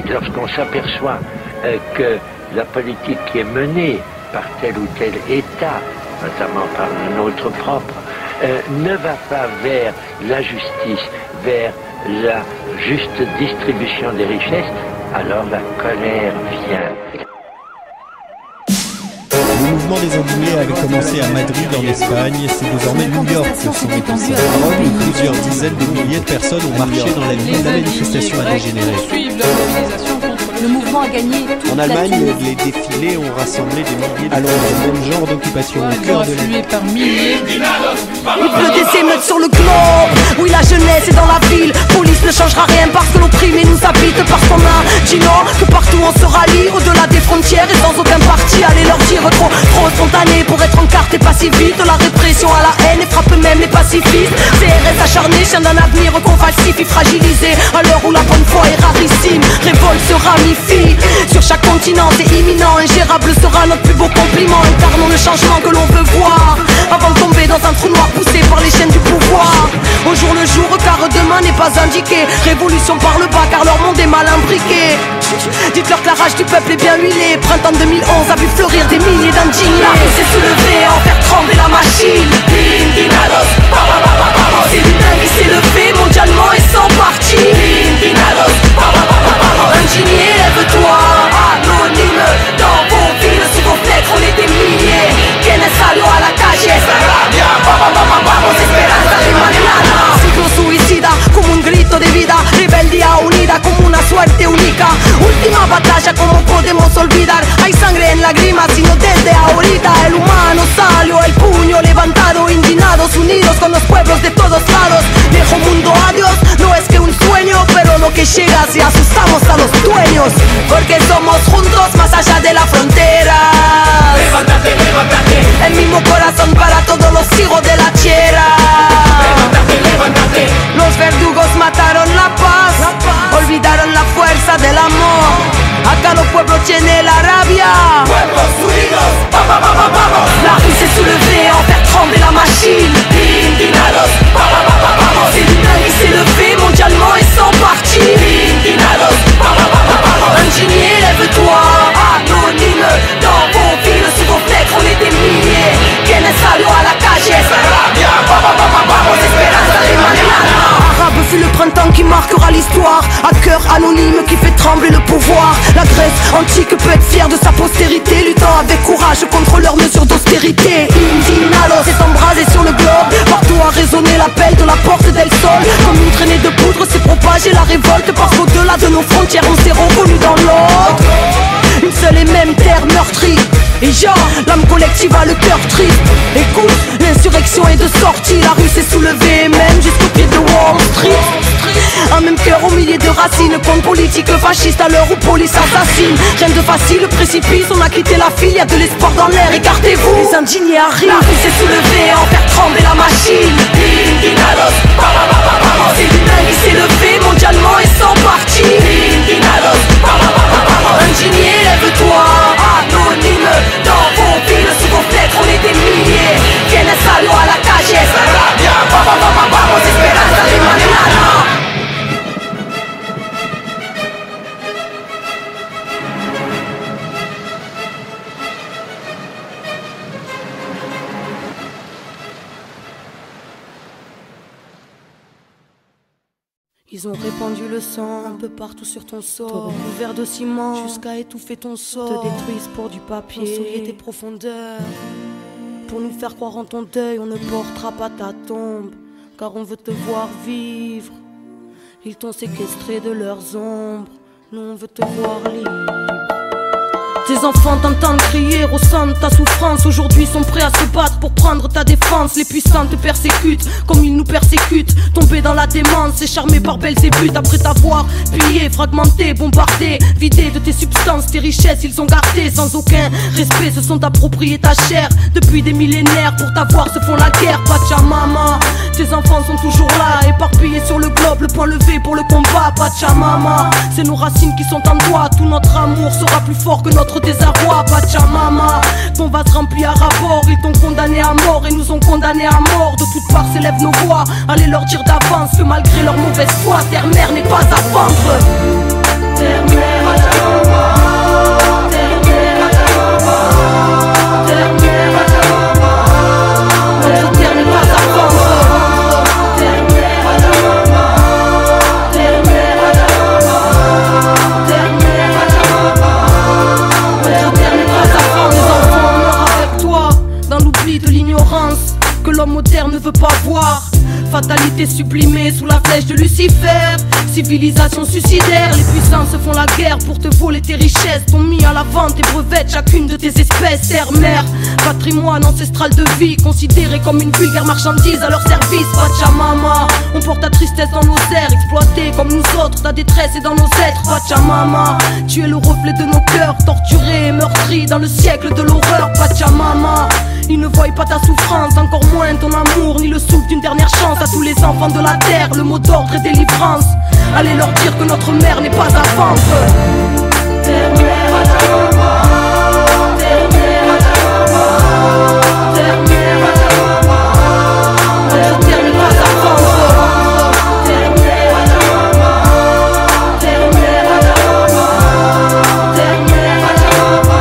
lorsqu'on s'aperçoit que la politique qui est menée par tel ou tel État, notamment par le nôtre propre, ne va pas vers la justice, vers la juste distribution des richesses, alors la colère vient. Le mouvement des indignés avait commencé à Madrid en Espagne, c'est désormais New York que s'en est passé à Rome où plusieurs dizaines de milliers de personnes ont marché dans la ville. La manifestation a dégénéré. Le mouvement a gagné. En Allemagne, les défilés ont rassemblé des milliers de le même genre d'occupation au cœur de l'île. Il pleut des émeutes sur le globe. Oui, la jeunesse est dans la ville. Police ne changera rien parce que l'opprimé nous habite. Parce qu'on a dit non, que partout on se rallie. Au-delà des frontières et sans aucun parti. Allez leur dire trop spontané pour être en carte et pas si vite. La répression à la haine et frappe même les pacifistes. CRS acharné, chien d'un avenir qu'on falsifie, fragilisé. À l'heure où la bonne foi est rarissime, révolte se ramifie. Sur chaque continent c'est imminent. Ingérable sera notre plus beau compliment. Incarnons le changement que l'on veut voir avant de tomber dans un trou noir poussé par les chaînes du pouvoir. Au jour le jour car demain n'est pas indiqué. Révolution par le bas car leur monde est mal imbriqué. Dites-leur que la rage du peuple est bien huilée. Printemps 2011 a vu fleurir des milliers d'indignés. La rue s'est soulevée en faire trembler la machine. Indignados, c'est l'humain qui s'est levé mondialement et sans parti. Indignados, indigné, lève-toi. Anonyme dans vos villes, sous vos fenêtres on est des milliers. Quienes salió a la calle esta rabia. Vamos, esperanza de mañana. Ciclo suicida como un grito de vida. Rebeldía unida como una suerte única. Última batalla, como podemos olvidar. Hay sangre en lágrimas, sino desde ahorita. El humano salió, el puño levantado. Indignados, unidos con los pueblos de todos lados. Viejo mundo, adiós, no es que un sueño, pero lo que llega si asustamos a los dueños. Porque somos juntos más allá de la frontera. Levántate, levántate. El mismo corazón para todos los hijos de la tierra. Levántate, levántate. Los verdugos mataron la paz, olvidaron la fuerza del amor. Acá los pueblos tienen la rabia. Pueblos unidos, vamos. La rue s'est soulevée en faire trembler la machine. Indignados, vamos. C'est l'humain qui s'est levé mondialement et sans parti. Indignados, indigné, lève-toi. Anonyme dans vos villes, sous vos fenêtres on est des milliers. Quienes salió a la calle esta rabia. Vamos, esperanza de mañana. Arabe fut le printemps qui marquera l'histoire. À cœur anonyme qui fait trembler le pouvoir. La Grèce antique peut être fière de sa postérité, luttant avec courage contre leurs mesures d'austérité. Indignados s'est embrasé sur le globe. Partout a résonné l'appel de la porte del Sol. Comme une traînée de poudre s'est propagée la révolte. Parce qu'au-delà de nos frontières on s'est reconnu dans l'autre. Une seule et même terre meurtrie. Et genre, l'âme collective a le cœur triste. Écoute, l'insurrection est de sortie. La rue s'est soulevée même jusqu'au pied de Wall Street. Un même cœur au milieu de racines. Contre politique fasciste à l'heure où police assassine. Rien de facile, le précipice, on a quitté la file. Y'a de l'espoir dans l'air, écartez-vous. Les indignés arrivent. La rue s'est soulevée en faire trembler la machine. Indignados, c'est l'humain qui s'est levé mondialement et sans parti. Indignados, indigné, lève-toi. Anonyme dans vos villes, sous vos fenêtres on est des milliers. Quienes salió a la calle esta rabia. Vamos, esperanza de mañana. Ils ont répandu le sang un peu partout sur ton sort, couvert de ciment jusqu'à étouffer ton sort. Te détruisent pour du papier, souiller tes profondeurs. Pour nous faire croire en ton deuil, on ne portera pas ta tombe, car on veut te voir vivre. Ils t'ont séquestré de leurs ombres, nous on veut te voir libre. Tes enfants t'entendent crier, ressentent ta souffrance. Aujourd'hui sont prêts à se battre pour prendre ta défense. Les puissants te persécutent comme ils nous persécutent. Tombés dans la démence et charmés par belles et buts. Après t'avoir pillé, fragmenté, bombardé, vidé de tes substances, tes richesses ils ont gardé. Sans aucun respect se sont appropriés ta chair. Depuis des millénaires pour t'avoir se font la guerre. Pachamama, tes enfants sont toujours là, éparpillés sur le globe, le point levé pour le combat. Pachamama, c'est nos racines qui sont en toi. Tout notre amour sera plus fort que notre désarroi. Pachamama, ton vase rempli à rapport. Ils t'ont condamné à mort et nous ont condamnés à mort. De toutes parts s'élèvent nos voix, allez leur dire d'avance que malgré leur mauvaise foi, terre-mère n'est pas à vendre. Terre-mère Ne veut pas voir fatalité sublimée sous la flèche de Lucifer. Civilisation suicidaire, les puissants se font la guerre pour te voler tes richesses. T'ont mis à la vente tes brevets de chacune de tes espèces. Terre-mère, patrimoine ancestral de vie, considéré comme une vulgaire marchandise à leur service. Pachamama, on porte ta tristesse dans nos airs, exploité comme nous autres, ta détresse est dans nos êtres. Pachamama, tu es le reflet de nos cœurs, torturés et meurtris dans le siècle de l'horreur. Pachamama, ils ne voient pas ta souffrance, encore moins ton amour, ni le souffle d'une dernière chance à tous les enfants de la terre. Le mot d'ordre est délivrance. Allez leur dire que notre mère n'est pas à vendre. Terre-mère, Pachamama, terre-mère, Pachamama, terre-mère, Pachamama, notre terre n'est pas à vendre. Terre-mère, Pachamama, terre-mère, Pachamama, terre-mère, Pachamama,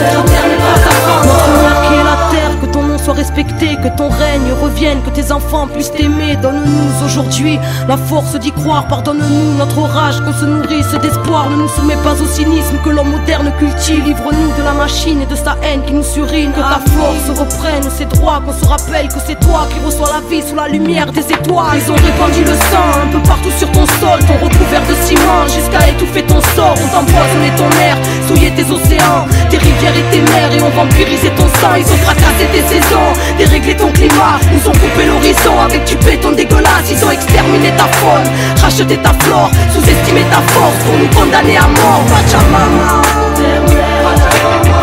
notre terre n'est pas à vendre. Notre mère qui est la terre, que ton nom soit respecté, que ton règne revienne, que tes enfants puissent t'aimer. Donne-nous aujourd'hui la force d'y croire, pardonne-nous notre rage, qu'on se nourrisse d'espoir. Ne nous soumets pas au cynisme que l'homme moderne cultive. Livre-nous de la machine et de sa haine qui nous surine. Que ta force reprenne ses droits, qu'on se rappelle que c'est toi qui reçois la vie sous la lumière des étoiles. Ils ont répandu le sang un peu partout sur ton sol, t'ont recouvert de ciment jusqu'à étouffer ton sort. On t'empoisonné ton air, souillé tes océans, tes rivières et tes mers, et ont vampirisé ton sang. Ils ont fracassé tes saisons, déréglé ton climat, nous ont coupé l'horizon avec du béton dégueulasse. Ils ont exterminé ta faune, racheté ta flore, sous-estimé ta force pour nous condamner à mort. Pachamama, terre-mère, Pachamama,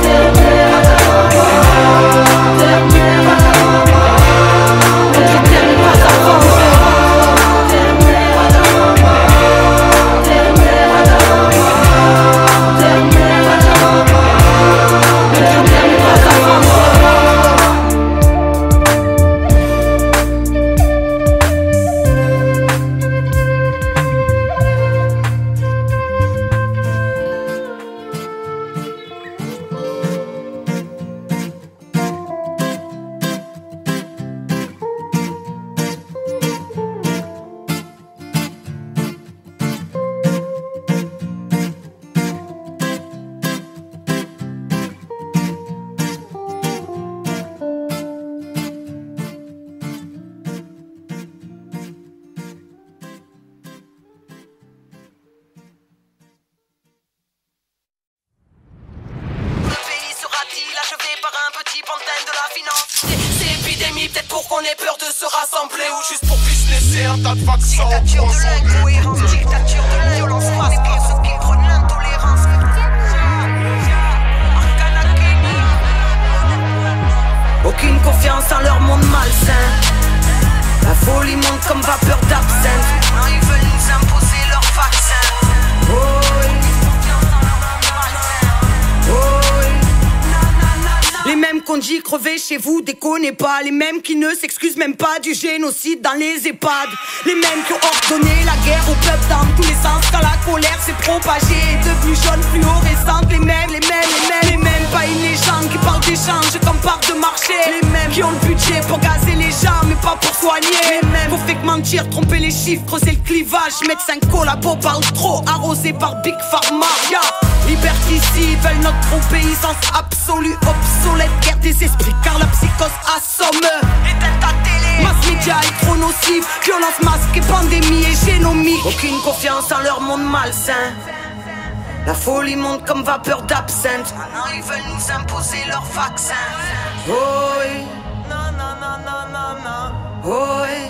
terre-mère, Pachamama, terre-mère, Pachamama, notre terre n'est pas à vendre. Terre-mère, Pachamama, terre-mère, Pachamama, terre-mère, Pachamama, notre terre n'est pas à vendre. Peut-être pour qu'on ait peur de se rassembler ou juste pour businesser un tas de vaccins. Dictature de l'incohérence, dictature de l'inviolence masquée, ceux qui prônent l'intolérance. Aucune confiance en leur monde malsain. La folie monte comme vapeur d'absinthe. Maintenant ils veulent nous imposer leur vaccin. Oh oui. Oh oui. Les mêmes qu'on dit crever chez vous, déconnez pas. Les mêmes qui ne s'excusent même pas du génocide dans les EHPAD. Les mêmes qui ont ordonné la guerre au peuple dans tous les sens. Quand la colère s'est propagée et devenue jaune fluorescente. Les mêmes pas une légende qui parle d'échange comme part de marché. Les mêmes qui ont le budget pour gazer les gens mais pas pour soigner. Les mêmes qu'on fait que mentir, tromper les chiffres, creuser le clivage. Médecins collabo parlent trop, arrosés par Big Pharma. Liberticide veulent notre obéissance absolue, obsolète, guerre des esprits car la psychose assomme. Éteins ta télé, mass média est trop nocif, violence masquée, pandémie et génomie. Aucune confiance en leur monde malsain. La folie monte comme vapeur d'absinthe. Maintenant ils veulent nous imposer leur vaccin. Oh oui. Non, non, non, non, non, non. Oh oui.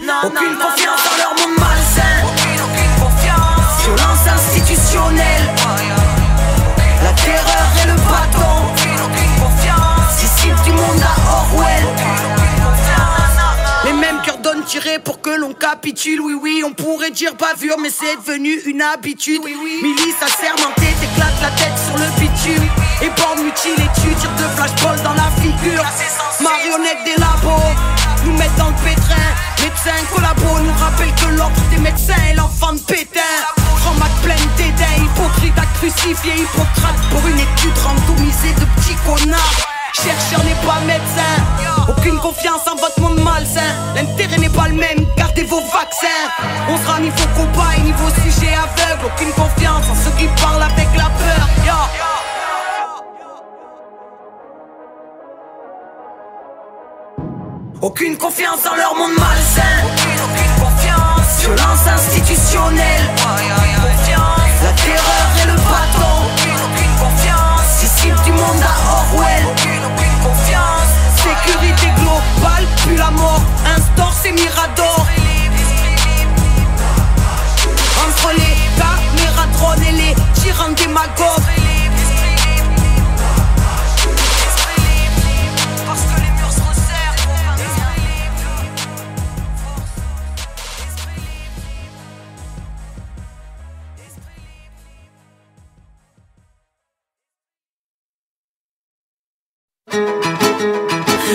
Non, aucune non, confiance non, dans leur monde malsain. Aucune confiance. Violence institutionnelle. La terreur et le bâton. Aucune confiance. Disciple du monde à Orwell. Les mêmes qui ordonnent tirer pour que l'on capitule. Oui, oui, on pourrait dire bavure, mais c'est devenu une habitude. Oui, oui. Milice assermentée, t'éclates la tête sur le bitume. Et bande mutilée, tu tires de flashball dans la figure. Marionnettes des labos, nous mettent dans le pétrin. Médecins collabos nous rappellent que l'ordre des médecins est l'enfant de Pétain. Trauma de pleine sanctifié Hippocrate pour une étude randomisée de petits connards. Chercheur n'est pas médecin, aucune confiance en votre monde malsain. L'intérêt n'est pas le même, gardez vos vaccins. On sera niveau cobaye, niveau sujet aveugle. Aucune confiance en ceux qui parlent avec la peur. Aucune confiance dans leur monde malsain. Aucune confiance. Violence institutionnelle. La terreur et le bâton. Aucune confiance. Disciple du monde à Orwell. Aucune confiance. Sécurité globale, puis la mort. Instaure ces miradors. Entre les caméras drones et les tyrans démagogues. Parce que les murs se resserrent.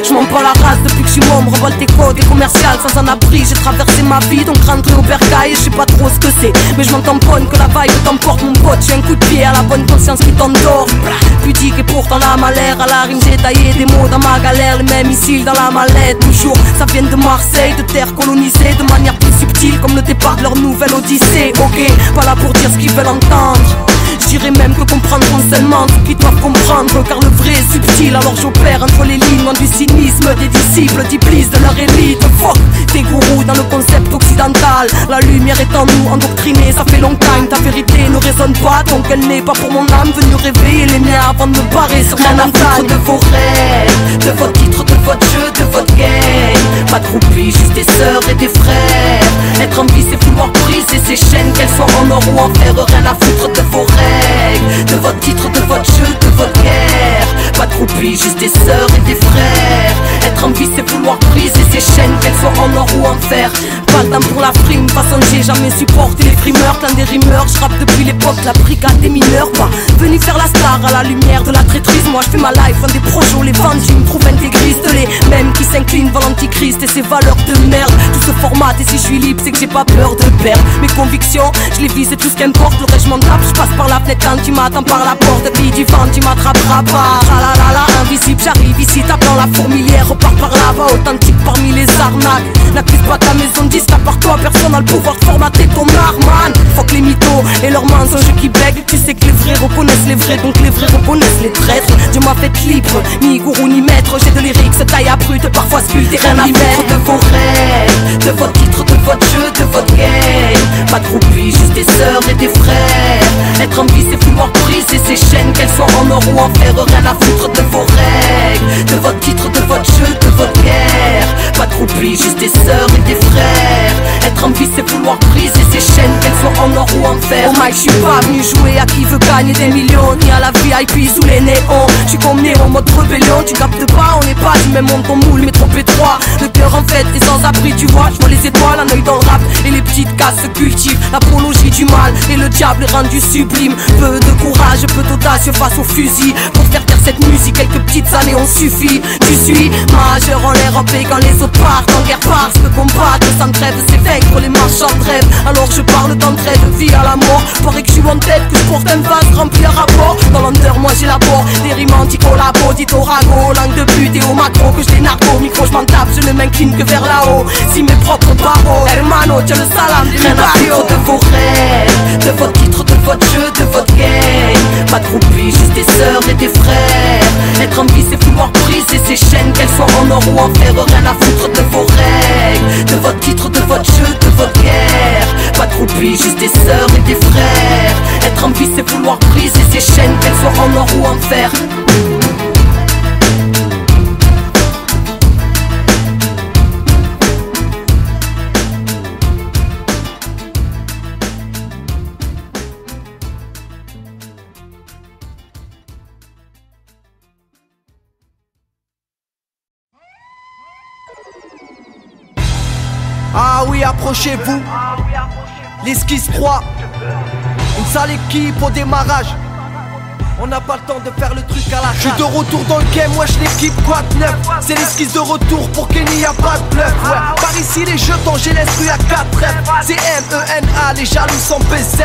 Je m'en bats la race depuis que je suis membre, revolte éco, des commerciales sans un abri. J'ai traversé ma vie, donc rentré au bercail. Je sais pas trop ce que c'est, mais je m'en tamponne que la vibe t'emporte mon pote. J'ai un coup de pied à la bonne conscience qui t'endort. Pudique et pourtant l'âme à l'air, à la rime j'ai taillé des mots dans ma galère. Les mêmes missiles dans la mallette, toujours. Ça vient de Marseille, de terre colonisée, de manière plus subtile, comme le départ de leur nouvelle odyssée. Ok, pas là pour dire ce qu'ils veulent entendre. Je dirais même que comprendront seulement ceux qui doivent comprendre, car le vrai est subtil. Alors j'opère entre les lignes, loin du cynisme des disciples d'Iblis de leur élite. Fuck tes gourous dans le concept occidental. La lumière est en nous, endoctrinée, ça fait longtemps. Ta vérité ne résonne pas, donc elle n'est pas pour mon âme. Venu réveiller les miens avant de me barrer sur mon montagne. De vos rêves, de vos titres, de votre jeu, de votre game. Pas de groupies, juste des sœurs et des frères. Être en vie c'est vouloir briser ces chaînes, qu'elles soient en or ou en fer. Rien à foutre de vos règles, de votre titre, de votre jeu, de votre guerre. Pas de groupies, juste des sœurs et des frères. Être en vie c'est vouloir briser ces chaînes, qu'elles soient en or ou en fer. Pas le temps pour la frime, façon j'ai jamais supporté les frimeurs. Plein des rimeurs, je rappe depuis l'époque, la brigade des mineurs. Pas venu faire la star à la lumière de la traîtrise. Moi je fais ma life, un des projets, les vendus me trouvent intégriste. Les mêmes qui s'inclinent devant l'antichrist et ses valeurs de merde. Tout se formate et si je suis libre c'est que j'ai pas peur de perdre mes convictions, je les vis c'est tout ce qu'importe. Le reste je m'en tape, je passe par la fenêtre quand tu m'attends par la porte. Fille du vent, tu m'attraperas pas. Ah là là là, invisible, j'arrive ici, tape dans la fourmilière. Repars par là-bas, authentique parmi les arnaques. N'accuse pas ta maison de disque, à part toi, personne n'a le pouvoir de formater ton art, man. Fuck les mythos et leurs mensonges qui bèguent. Tu sais que les vrais reconnaissent les vrais, donc les vrais reconnaissent les traîtres. Dieu m'a fait libre, ni gourou ni maître. J'ai de lyrics, taille à brute, parfois sculpté, rien à mettre. De vos rêves, de votre titre, de votre jeu, de votre game. Pas de groupies, juste des sœurs et des frères. Être en vie c'est vouloir briser ces chaînes, qu'elles soient en or ou en fer. Rien à foutre de vos règles, de votre titre, de votre jeu, de votre guerre. Pas de groupies, juste des sœurs et des frères. Être en vie c'est vouloir briser ces chaînes, qu'elles soient en or ou en fer. Oh Mike, je suis pas venu jouer à qui veut gagner des millions, ni à la VIP sous les néons. Je suis comme né en mode rébellion, tu captes pas, on n'est pas du même monde, ton moule mais trop étroit. Le cœur en fait est sans abri, tu vois, je vois les étoiles, un œil dans le rap. Et les petites casses se cultivent, l'apologie du mal et le diable est rendu sublime. Peu de courage, peu d'audace face au fusil. Pour faire taire cette musique, quelques petites années ont suffi. Tu suis majeur en l'air en paix quand les autres partent en guerre parce que combattre sans trêve c'est vaincre les marchands de rêve. Alors je parle d'entraide, de vie à la mort. Paraît que je suis en tête, que je porte un vase rempli à rapport. Dans l'endeur moi j'élabore des rimes anti-collabo, dit au ragot, langue de pute et au macro que je les narco. Micro je m'en tape, je ne m'incline que vers là-haut. Si mes propres barreaux, hermano, tiens le salam des barrios. De vos rêves, de votre titre, de votre jeu, de votre game. Pas de groupies, juste des sœurs et des frères. Être en vie c'est vouloir briser ces chaînes, qu'elles soient en or ou en fer. Rien à foutre de vos règles, de votre titre, de votre jeu, de votre guerre. Pas de groupies, juste des sœurs et des frères. Être en vie c'est vouloir briser ces chaînes, qu'elles soient en or ou en fer. Ah oui, approchez-vous. L'esquisse 3. Une sale équipe au démarrage. On n'a pas le temps de faire le truc à la. Je suis de retour dans le game, wesh l'équipe quoi de neuf. C'est l'esquisse de retour pour Kenny, y'a pas de bluff. Ouais, par ici les jetons, j'ai l'esprit à 4 reps. C'est MENA, les jaloux sans BZ.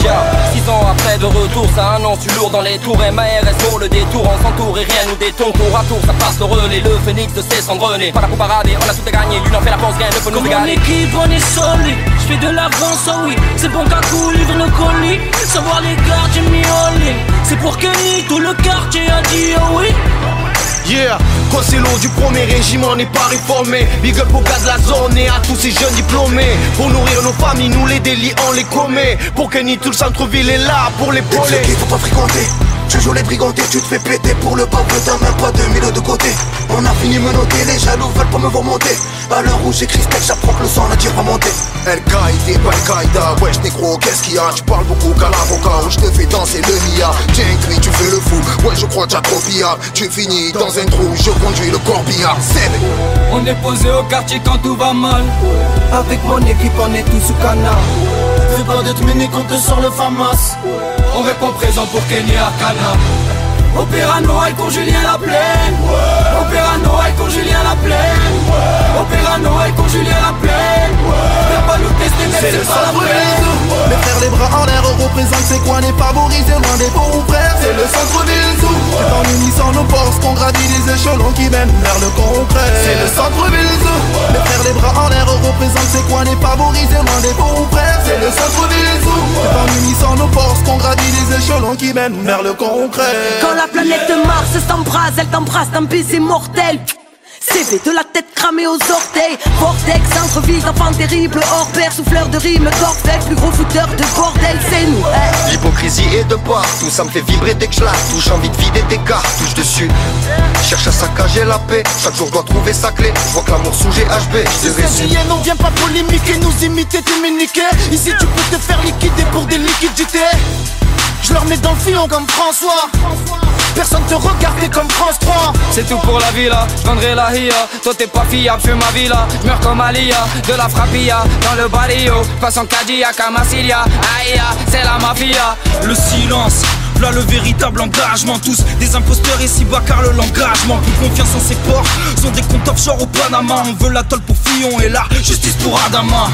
6 ans après de retour, ça annonce du lourd dans les tours. MARS pour le détour, on s'entoure et rien nous détourne. Tour à tour, ça passe le relais, le phénix de ses cendres nés. Pas là pour parader, on a tout gagné, l'une en fait la force, rien ne peut nous égaler. Comme mon équipe, on est solide, j'fais de l'avance, oh oui. C'est bon qu'à coup, livre le colis. Savoir les gardes, j'ai mis en ligne. C'est pour Kenny, tout le quartier a dit oh oui. Yeah, quand c'est long du premier régime, on n'est pas réformé. Big up au gars de la zone et à tous ces jeunes diplômés. Pour nourrir nos familles, nous les délits, on les commet. Pour Kenny, tout le centre-ville est là pour l'épauler. Qu'il faut pas fréquenter. Tu joues les brigantés, tu te fais péter pour le peuple, t'as même pas 2000 de côté. On a fini me noter, les jaloux veulent pas me voir monter. À l'heure où j'écris spec, j'apprends que le sang n'a dire pas monter. Al-Qaïda, pas Al-Qaïda, wesh négro, qu'est-ce qu'il y a? Tu parles beaucoup qu'à l'avocat, où je te fais danser le Mia. Tiens, crie, tu fais le fou, ouais je crois que t'as trop pillard. Tu finis dans un trou, je conduis le corbillard. On est posé au quartier quand tout va mal. Avec mon équipe, on est tous sous canard. Fais pas de te mener quand te sort le FAMAS. On répond présent pour Kenny Arcana. Opéra Noailles pour Julien Laplaine. Opéra Noailles pour Julien Laplaine. Opéra Noailles pour Julien Laplaine. Viens pas nous tester, mais c'est pas la peine. Les frères, les bras en l'air, représente c'est quoi n'est favorisé, loin des pauvres frères. C'est le centre-ville Zou. C'est en unissant nos forces qu'on gravit les échelons qui mènent vers le concret. C'est le centre-ville Zou. Les frères, les bras en l'air, représente c'est quoi n'est favorisé, loin des pauvres frères. C'est le centre-ville Zou. C'est en unissant nos forces qu'on gravit les échelons qui mènent vers le concret. Quand la planète Mars s'embrase, elle t'embrasse d'un baiser mortel. CV de la tête cramée aux orteils. Vortex, centre-ville d'enfants terribles. Hors pair, souffleur de rimes, d'orfèvre. Plus gros fouteur de bordel, c'est nous. L'hypocrisie est de partout, ça me fait vibrer dès que je la touche. Envie de vider des cartouches dessus. Cherche à saccager la paix, chaque jour je dois trouver sa clé. Je vois que l'amour sous GHB, je devais suivre. On vient pas polémiquer, nous imiter, t'immuniquer. Ici tu peux te faire liquider pour des liquidités. Je leur mets dans le filon comme François. Personne te regardait comme France 3. C'est tout pour la villa, j'vendrai la hia. Toi t'es pas fiable, fume ma villa. J'meurs comme Alia, de la frappilla. Dans le barrio, passe en Cadillac à Massilia. Aïe, c'est la mafia. Le silence, là le véritable engagement. Tous des imposteurs ici bas car le l'engagement. Plus confiance en ses ports, sont des comptes offshore au Panama. On veut la tôle pour Fillon et la justice pour Adama.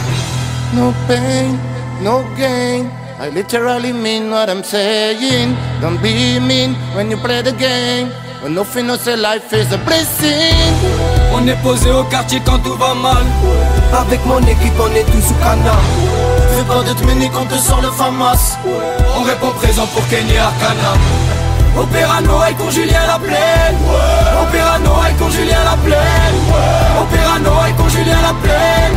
No pain, no gain. I literally mean what I'm saying. Don't be mean when you play the game. When nothing else in life is a blessing. On est posé au quartier quand tout va mal. Avec mon équipe on est tous sous canard. Fais pas de te mener quand te sort le FAMAS. On répond présent pour Kenny Arcana. Opéra Noailles pour Julien Laplaine. Opéra Noailles pour Julien Laplaine. Opéra Noailles pour Julien Laplaine.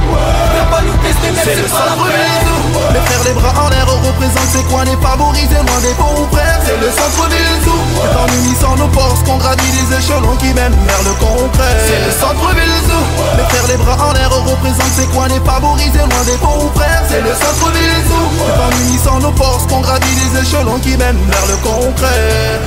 Viens pas nous tester, mais c'est pas la peine. Les frères, les bras en l'air, représente c'est quoi n'est favorisé, loin des pauvres frères. C'est le centre-ville Zou. C'est en unissant nos forces qu'on gravit les échelons qui mènent vers le concret. C'est le centre-ville Zou. Les frères, les bras en l'air, représente c'est quoi n'est favorisé, loin des pauvres frères. C'est le centre-ville Zou. C'est en unissant nos forces qu'on gravit les échelons qui mènent vers le concret.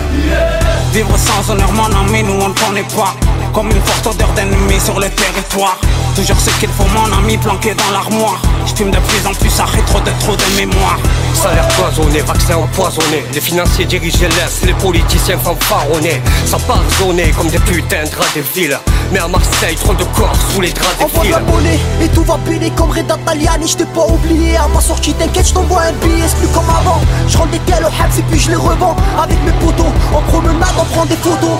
Vivre sans honneur, mon ami, nous on ne connaît pas. Comme une forte odeur d'ennemi sur le territoire. Toujours ce qu'il faut, mon ami, planqué dans l'armoire. Je fume de plus en plus, arrête trop de mémoire. Salaire cloisonné, vaccin empoisonné. Les financiers dirigent et laissent les politiciens fanfaronnés. Ça part zoné comme des putains de draps des villes. Mais à Marseille, trop de corps sous les draps des Envoie fils. la monnaie et tout va péler comme Reda Taliani. Je t'ai pas oublié à ma sortie, t'inquiète, je t'envoie un billet, c'est plus comme avant. Je rentre des tels au Habs et puis je les revends. Avec mes potos, en promenade, on prend des photos.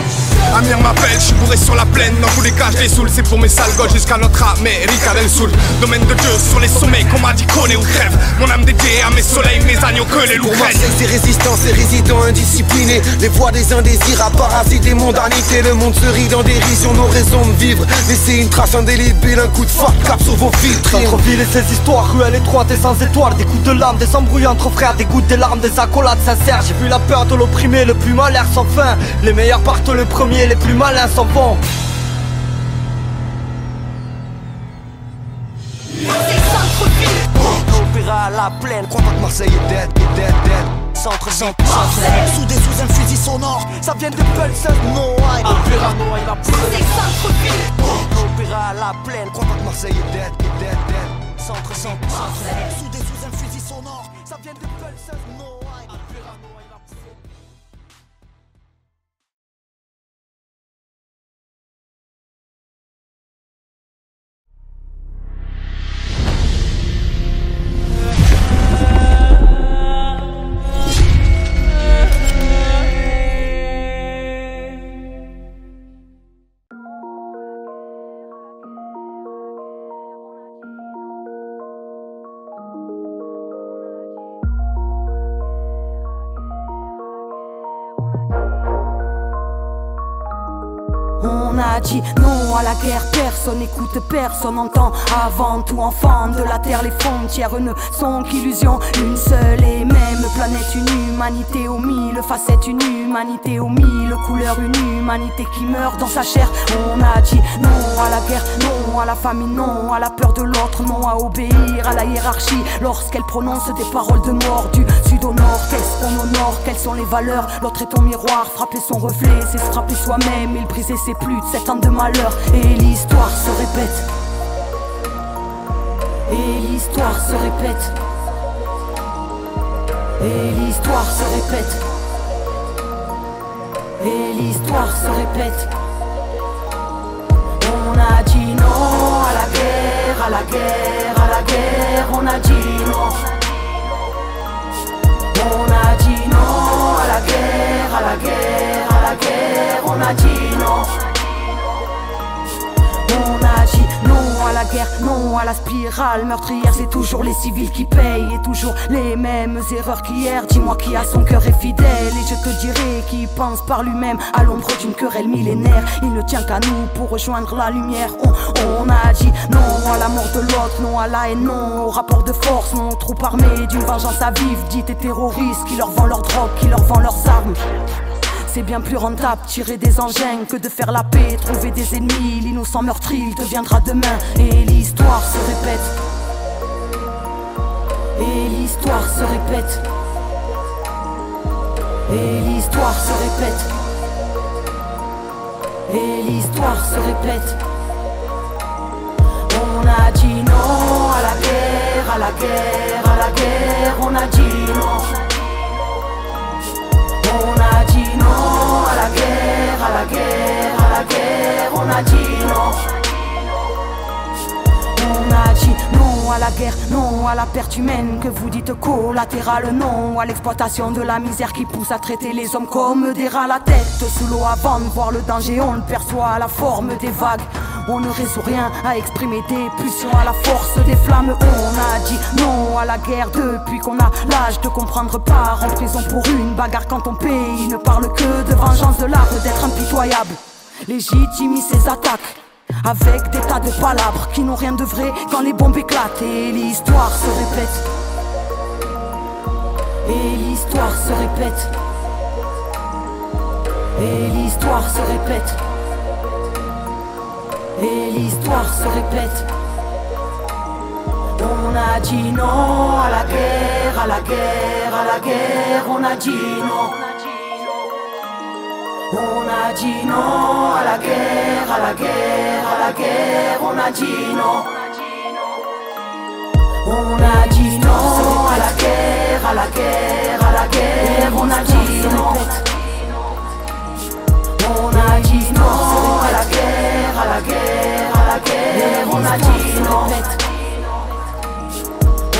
Amir m'appelle, je suis bourré sur la plaine. Dans tous les cas, je les saoule, c'est pour mes sales gosses jusqu'à notre América del Sud. Domaine de Dieu sur les sommets, qu'on m'a dit connaît ou crève. Mon âme dédiée à mes soleils, mes agneaux que les loups craignent. Pour Marseille, c'est résistants, c'est résidents indisciplinés. Les voix des indésirables, parasites des mondanités. Le monde se rit dans dérision, nos raisons de vivre. Laissez une trace indélébile, un coup de fuck cap sur vos filtres. Centre-ville et ses histoires, ruelles étroites et sans étoiles. Des coups de larmes, des embrouilles entre frères, des gouttes, des larmes, des accolades sincères. J'ai vu la peur de l'opprimé, le plus malin sans fin. Les meilleurs partent le premier, les plus malins s'en vont. Opéra à la plaine, crois pas que Marseille est dead. Centre, soudé sous un fusil sonore. Ça vient de Pulse, no I. Opéra Noailles la plaine. Opéra à la plaine, crois pas que Marseille est dead. Centre, soudé sous un fusil sonore. Ça vient de Pulse, no I. a dit non à la guerre, personne écoute, personne entend. Avant tout enfant de la terre, les frontières ne sont qu'illusions. Une seule et même planète, une humanité aux mille facettes, une humanité aux mille couleurs, une humanité qui meurt dans sa chair. On a dit non à la guerre, non à la famine, non à la peur de l'autre, non à obéir à la hiérarchie lorsqu'elle prononce des paroles de mort. Du sud au nord, qu'est-ce qu'on honore, quelles sont les valeurs? L'autre est ton miroir, frapper son reflet, c'est se frapper soi-même. Il brisait ses plus de 7 ans de malheur. Et l'histoire se répète. Et l'histoire se répète. Et l'histoire se répète. Et l'histoire se répète. On a dit non à la guerre, à la guerre, à la guerre. On a dit non. On a dit non à la guerre, à la guerre, à la guerre. On a dit non. On a dit non à la guerre, non à la spirale meurtrière. C'est toujours les civils qui payent et toujours les mêmes erreurs qu'hier. Dis-moi qui a son cœur est fidèle et je te dirai qui pense par lui-même à l'ombre d'une querelle millénaire. Il ne tient qu'à nous pour rejoindre la lumière. On a dit non à la mort de l'autre, non à la haine, non au rapport de force, non aux troupes armées d'une vengeance à vivre, dites et terroristes qui leur vendent leur drogue, qui leur vendent leurs armes. C'est bien plus rentable tirer des engins que de faire la paix, trouver des ennemis. L'innocent meurtri, il deviendra demain. Et l'histoire se répète. Et l'histoire se répète. Et l'histoire se répète. Et l'histoire se répète. On a dit non à la guerre, à la guerre, à la guerre. On a dit non. On a dit non à la guerre, à la guerre, à la guerre. On a dit non. On a dit non à la guerre, non à la perte humaine que vous dites collatérale, non à l'exploitation de la misère qui pousse à traiter les hommes comme des rats. La tête sous l'eau avant de voir le danger, on le perçoit à la forme des vagues. On ne résout rien à exprimer des pulsions à la force des flammes. On a dit non à la guerre depuis qu'on a l'âge de comprendre. Part en prison pour une bagarre quand ton pays ne parle que de vengeance, de l'art d'être impitoyable. Légitimise ses attaques avec des tas de palabres qui n'ont rien de vrai quand les bombes éclatent. Et l'histoire se répète. Et l'histoire se répète. Et l'histoire se répète. Et l'histoire se répète. On a dit non à la guerre, à la guerre, à la guerre. On a dit non. On a dit non à la guerre, à la guerre, à la guerre. On a dit non. On a dit non à la guerre, à la guerre, à la guerre. On a dit non. On a dit non à la guerre, à la guerre, à la guerre. On a dit non.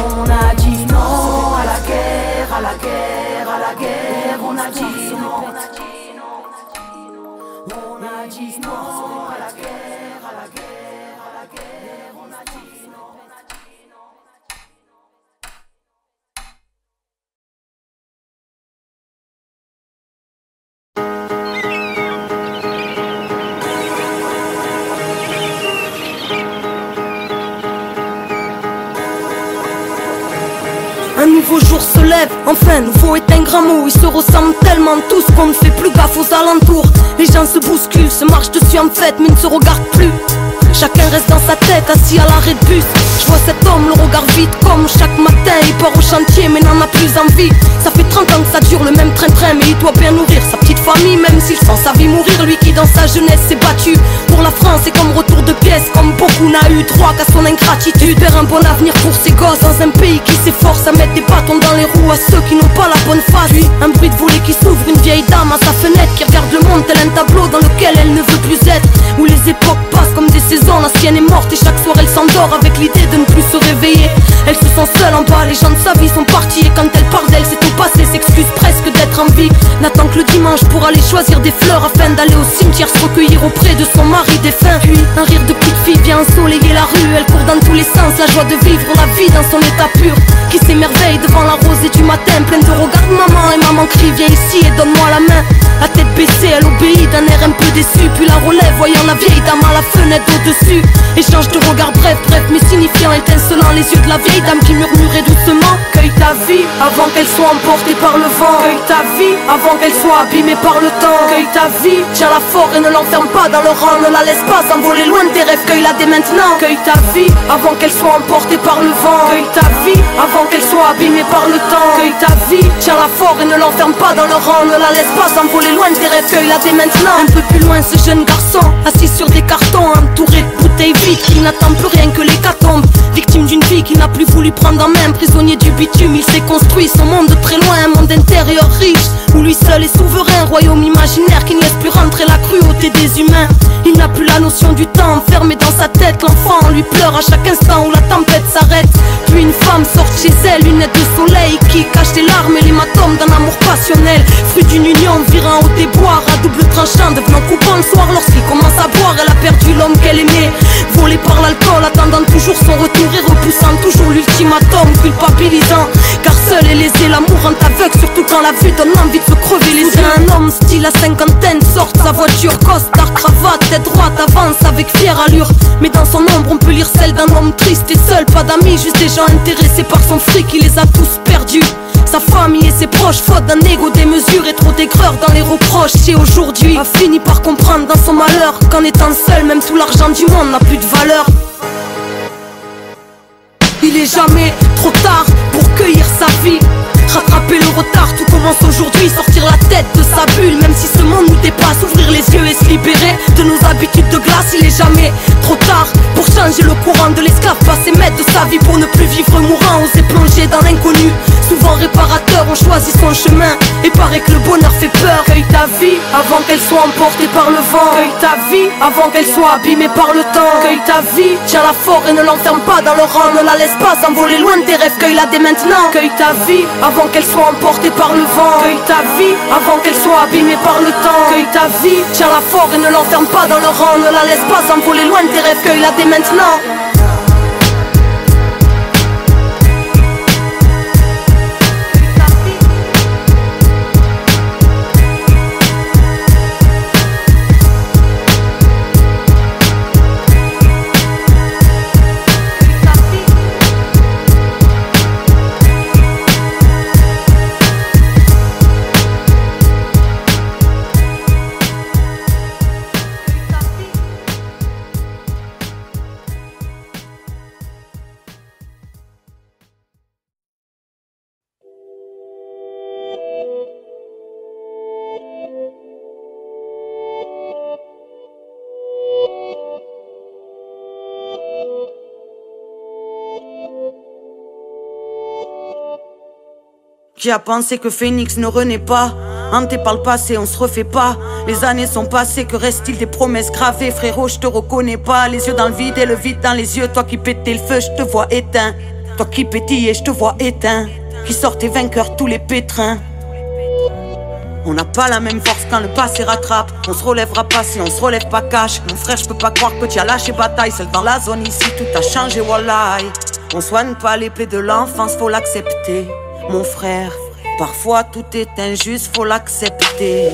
On a dit non à la guerre, à la guerre, à la guerre. On a dit non. On a dit non à la guerre, à la guerre, à la guerre. On a dit non. Un nouveau jour se lève, enfin nouveau est un grand mot. Ils se ressemblent tellement tous qu'on ne fait plus gaffe aux alentours. Les gens se bousculent, se marchent dessus en fête mais ne se regardent plus. Chacun reste dans sa tête, assis à l'arrêt de bus. Je vois cet homme, le regard vide comme chaque matin. Il part au chantier mais n'en a plus envie. Ça fait 30 ans que ça dure le même train-train, mais il doit bien nourrir sa petite famille, même s'il sent sa vie mourir. Lui qui dans sa jeunesse s'est battu pour la France et comme retour de pièce, comme beaucoup n'a eu droit qu'à son ingratitude. Faire un bon avenir pour ses gosses dans un pays qui s'efforce à mettre des bâtons dans les roues à ceux qui n'ont pas la bonne face. Puis un bruit de volet qui s'ouvre, une vieille dame à sa fenêtre qui regarde le monde tel un tableau dans lequel elle ne veut plus être. Où les époques passent comme des saisons, l'ancienne est morte et chaque soir elle s'endort avec l'idée de ne plus se réveiller. Elle se sent seule en bas, les gens de sa vie sont partis et quand elle parle d'elle c'est tout passé, s'excuse presque d'être en vie. n'attend que le dimanche pour aller choisir des fleurs afin d'aller au cimetière se recueillir auprès de son mari défunt. Puis un rire de petite fille vient ensoleiller la rue. Elle court dans tous les sens, la joie de vivre la vie dans son état pur, qui s'émerveille devant la rosée du matin, pleine de regards de maman. Et maman crie viens ici et donne-moi la main. La tête baissée, elle obéit d'un air un peu déçu, puis la relève voyant la vieille dame à la fenêtre au-dessus. Échange de regards bref mais signifiant, étincelant, les yeux de la vieille dame qui murmurait doucement: cueille ta vie avant qu'elle soit emportée par le vent. Cueille ta vie avant qu'elle soit abîmée par le temps. Cueille ta vie, tiens-la fort et ne l'enferme pas dans le rang. Ne la laisse pas s'envoler loin de tes rêves, cueille-la dès maintenant. Cueille ta vie avant qu'elle soit emportée par le vent. Cueille ta vie avant qu'elle soit abîmée par le temps. Cueille ta vie, tiens-la fort et ne l'enferme pas dans le rang. Ne la laisse pas s'envoler loin de tes rêves, cueille-la dès maintenant. Un peu plus loin, ce jeune garçon, assis sur des cartons, entouré de bouteilles vides, qui n'attend plus rien que l'hécatombe. Victime d'une vie qui n'a plus voulu prendre en main, prisonnier du bitume, il s'est construit son monde de très loin. Un monde intérieur riche, où lui seul est souverain. Royaume imaginaire qui ne laisse plus rentrer la cruauté des humains. Il n'a plus la notion du temps, enfermé dans sa tête. L'enfant lui pleure à chaque instant où la tempête s'arrête. Puis une femme sort chez elle, lunettes de soleil, qui cache des larmes et l'hématome d'un amour passionnel. Fruit d'une union virant au déboire, à double tranchant, devenant coupant le soir. Lorsqu'il commence à boire, elle a perdu l'homme qu'elle aimait. Volé par l'alcool, attendant toujours son retour et repoussant toujours l'ultimatum, culpabilisant. Car seul est lésé, l'amour rend aveugle, surtout quand la vue donne envie de se crever les yeux. Un homme style à cinquantaine sort de sa voiture, costard, cravate, tête droite, avance avec fière allure. Mais dans son ombre on peut lire celle d'un homme triste et seul, pas d'amis, juste des gens intéressés par son fric, il les a tous perdus. Sa famille et ses proches, faute d'un égo démesuré, trop d'aigreur dans les reproches. Et aujourd'hui a fini par comprendre dans son malheur qu'en étant seul, même tout l'argent du monde n'a plus de valeur. Il est jamais trop tard pour cueillir sa vie. Rattraper le retard, tout commence aujourd'hui. Sortir la tête de sa bulle, même si ce monde nous dépasse. Ouvrir les yeux et se libérer de nos habitudes de glace. Il est jamais trop tard pour changer le courant de l'esclave, passer maître de sa vie pour ne plus vivre mourant. Oser plonger dans l'inconnu, souvent réparateur, on choisit son chemin. Et paraît que le bonheur fait peur. Cueille ta vie avant qu'elle soit emportée par le vent. Cueille ta vie avant qu'elle soit abîmée par le temps. Cueille ta vie, tiens-la fort et ne l'enferme pas dans le rang. Ne la laisse pas s'envoler loin de tes rêves, cueille-la dès maintenant. Cueille ta vie avant qu'elle soit emportée par le vent. Cueille ta vie avant qu'elle soit abîmée par le temps. Cueille ta vie, tiens-la fort et ne l'enferme pas dans le rang. Ne la laisse pas s'envoler loin de tes rêves, cueille-la dès maintenant. Qui a pensé que Phénix ne renaît pas? Hanté par le passé, on se refait pas. Les années sont passées, que reste-t-il des promesses gravées? Frérot, je te reconnais pas. Les yeux dans le vide et le vide dans les yeux. Toi qui pétais le feu, je te vois éteint. Toi qui pétillais, je te vois éteint. Qui sortait vainqueur tous les pétrins. On n'a pas la même force quand le passé rattrape. On se relèvera pas si on se relève pas cash. Mon frère, je peux pas croire que tu as lâché bataille. Seul dans la zone ici, tout a changé, wallahi. On soigne pas les plaies de l'enfance, faut l'accepter. Mon frère, parfois tout est injuste, faut l'accepter.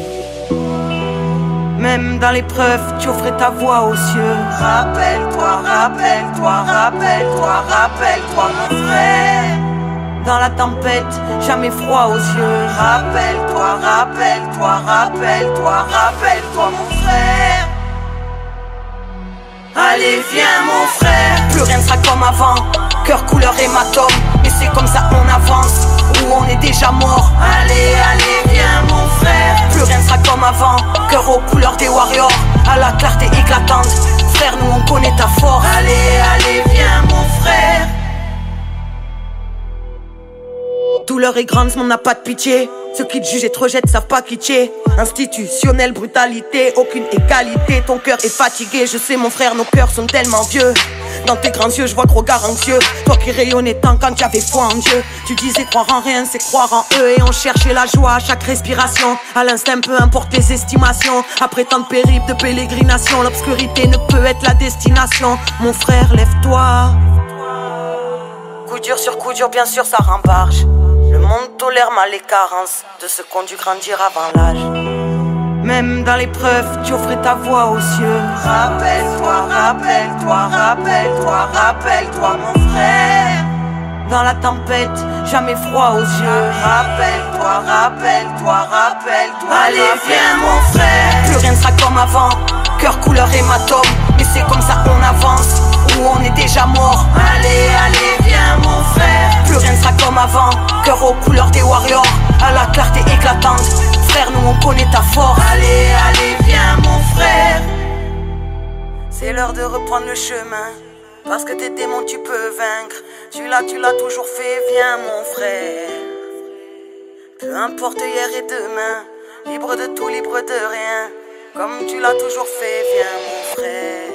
Même dans l'épreuve, tu offrais ta voix aux cieux. Rappelle-toi, rappelle-toi, rappelle-toi, rappelle-toi mon frère. Dans la tempête, jamais froid aux yeux. Rappelle-toi, rappelle-toi, rappelle-toi, rappelle-toi mon frère. Allez viens mon frère. Plus rien ne sera comme avant. Cœur couleur hématome. Et c'est comme ça on avance. Ou on est déjà mort. Allez, allez viens mon frère. Plus rien ne sera comme avant. Cœur aux couleurs des warriors. À la clarté éclatante. Frère nous on connaît ta force. Allez, allez viens mon frère. Tout leur est grande, ce monde n'a pas de pitié. Ceux qui te jugent et te rejettent savent pas qui tu es. Institutionnelle brutalité, aucune égalité. Ton cœur est fatigué, je sais mon frère, nos cœurs sont tellement vieux. Dans tes grands yeux je vois gros gars anxieux. Toi qui rayonnais tant quand tu avais foi en Dieu. Tu disais croire en rien c'est croire en eux. Et on cherchait la joie à chaque respiration. À l'instinct peu importe les estimations. Après tant de périples de pélégrination, l'obscurité ne peut être la destination. Mon frère lève-toi. Coup dur sur coup dur bien sûr ça rembarge. Le monde tolère mal les carences de ceux qu'on dû grandir avant l'âge. Même dans l'épreuve, tu offrais ta voix aux cieux. Rappelle-toi, rappelle-toi, rappelle-toi, rappelle-toi mon frère. Dans la tempête, jamais froid aux yeux. Rappelle-toi, rappelle-toi, rappelle-toi. Allez viens mon frère. Plus rien ne sera comme avant. Cœur couleur hématome. Mais c'est comme ça qu'on avance. Ou on est déjà mort. Allez, allez viens mon frère. Plus rien ne sera comme avant. Cœur aux couleurs des warriors. À la clarté éclatante. Frère, nous on connaît ta force. Allez, allez, viens mon frère. C'est l'heure de reprendre le chemin. Parce que tes démons tu peux vaincre. Tu l'as toujours fait, viens mon frère. Peu importe hier et demain. Libre de tout, libre de rien. Comme tu l'as toujours fait, viens mon frère.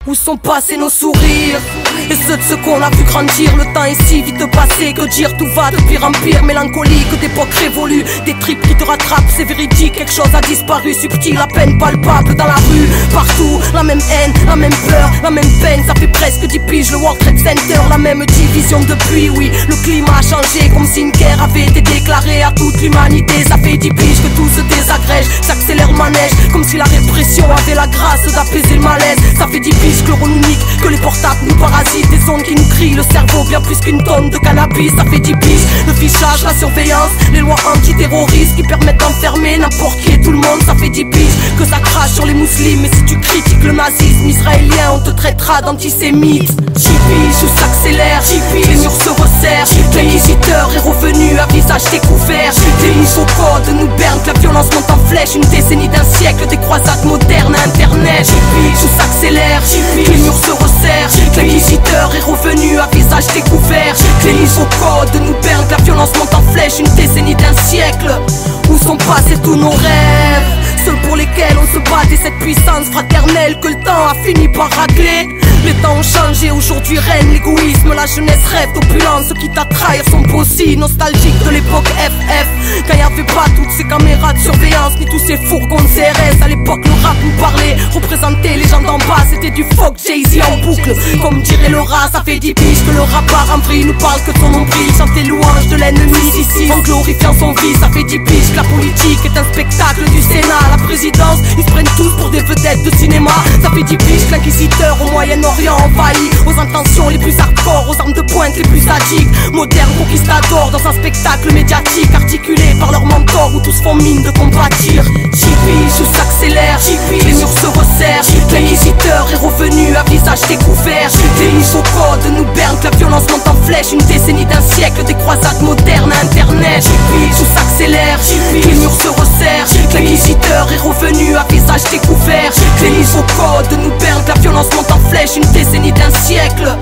Où sont passés nos sourires et ceux de ceux qu'on a vu grandir. Le temps est si vite passé, que dire, tout va de pire en pire. Mélancolique d'époque révolue, des tripes qui te rattrapent, c'est véridique. Quelque chose a disparu, subtil, à peine palpable dans la rue. Partout, la même haine, la même peur, la même peine. Ça fait presque 10 piges, le World Trade Center, la même division depuis. Oui, le climat a changé, comme si une guerre avait été déclarée à toute l'humanité. Ça fait 10 piges que tout se désagrège, s'accélère manège, comme si la répression avait la grâce d'apaiser le malaise. Ça fait 10 piges que le rôle unique, que les portables nous parasitent, des ondes qui nous crient le cerveau bien plus qu'une tonne de cannabis. Ça fait 10 piges, le fichage, la surveillance, les lois antiterroristes qui permettent d'enfermer n'importe qui et tout le monde. Ça fait 10 piges que ça crache sur les musulmans. Mais si tu critiques le nazisme israélien, on te traitera d'antisémite. 10 piges, où s'accélère, 10 piges, les murs se resserrent. L'inquisiteur est revenu à visage découvert. Les nouveaux codes nous bernent, que la violence monte en flèche. Une décennie d'un siècle, des croisades modernes à internet. 10 piges, où s'accélère, les murs se resserrent. L'inquisiteur est revenu à visage découvert. Les nouveaux codes nous bernent, que la violence monte en flèche. Une décennie d'un siècle. Où sont passés tous nos rêves, ceux pour lesquels on se battait, cette puissance fraternelle que le temps a fini par racler. Les temps ont changé, aujourd'hui règne l'égoïsme. La jeunesse rêve d'opulence, ceux qui t'attrahent sont aussi nostalgiques de l'époque FF. Quand y avait pas toutes ces caméras de surveillance, ni tous ces fourgons de CRS. À l'époque le rap nous parlait, représentait les gens d'en bas. C'était du folk, Jay-Z en boucle. Comme dirait Laura, ça fait 10 piges que le rappeur en vrille nous parle que de son nombril. Chante les louanges de l'ennemi ici, en glorifiant son vice. Ça fait 10 piges que la politique est un spectacle du Sénat. La présidence, ils se prennent tous pour des vedettes de cinéma. Ça fait 10 piges que l'inquisiteur au Moyen-Orient envahi, aux intentions les plus hardcore, aux armes de pointe les plus sadiques. Moderne conquistador dans un spectacle médiatique, articulé par leurs mentors où tous font mine de compatir. 10 piges, où s'accélère, les murs se resserrent. L'inquisiteur est revenu à visage découvert. Les nouveaux codes nous bernent, que la violence monte en flèche. Une décennie d'un siècle, des croisades modernes à internet. 10 piges, où s'accélère, les murs se resserrent. L'inquisiteur est revenu à visage découvert. Les nouveaux codes nous bernent, que la violence monte en flèche. Une décennie d'un siècle.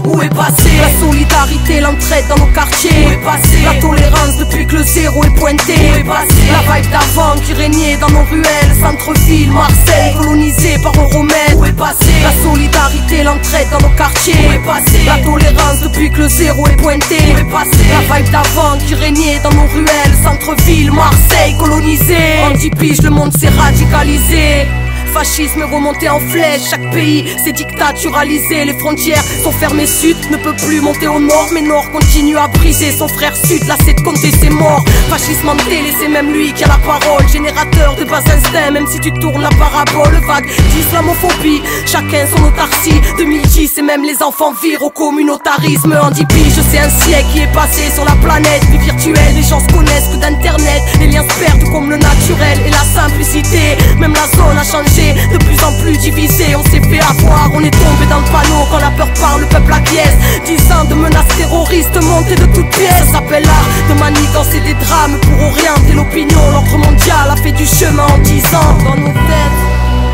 Où est passée la solidarité, l'entraide dans nos quartiers? Où est passée la tolérance depuis que le zéro est pointé? Où est passée la vibe d'avant qui régnait dans nos ruelles? Centre-ville, Marseille, colonisé par Euromède. Où est passée la solidarité, l'entraide dans nos quartiers? Où est passée la tolérance depuis que le zéro est pointé? Où est passée la vibe d'avant qui régnait dans nos ruelles? Centre-ville, Marseille, colonisé. En 10 piges, le monde s'est radicalisé. Fascisme remonté en flèche, chaque pays s'est dictaturalisé. Les frontières sont fermées, sud ne peut plus monter au nord. Mais nord continue à briser son frère sud, lassé de compter ses morts. Fascisme en télé, c'est même lui qui a la parole. Générateur de bas instincts, même si tu tournes la parabole. Vague d'islamophobie, chacun son autarcie. 2010 et même les enfants virent au communautarisme. En 10 piges, c'est un siècle qui est passé sur la planète. Vie virtuelle, les gens se connaissent que d'internet. Les liens se perdent comme le naturel et la simplicité. Même la zone a changé, de plus en plus divisé. On s'est fait avoir, on est tombé dans le panneau. Quand la peur parle, le peuple acquiesce. 10 ans de menaces terroristes montées de toutes pièces. Ça s'appelle l'art de manigancer des drames pour orienter l'opinion. L'ordre mondial a fait du chemin en 10 ans. Dans nos têtes,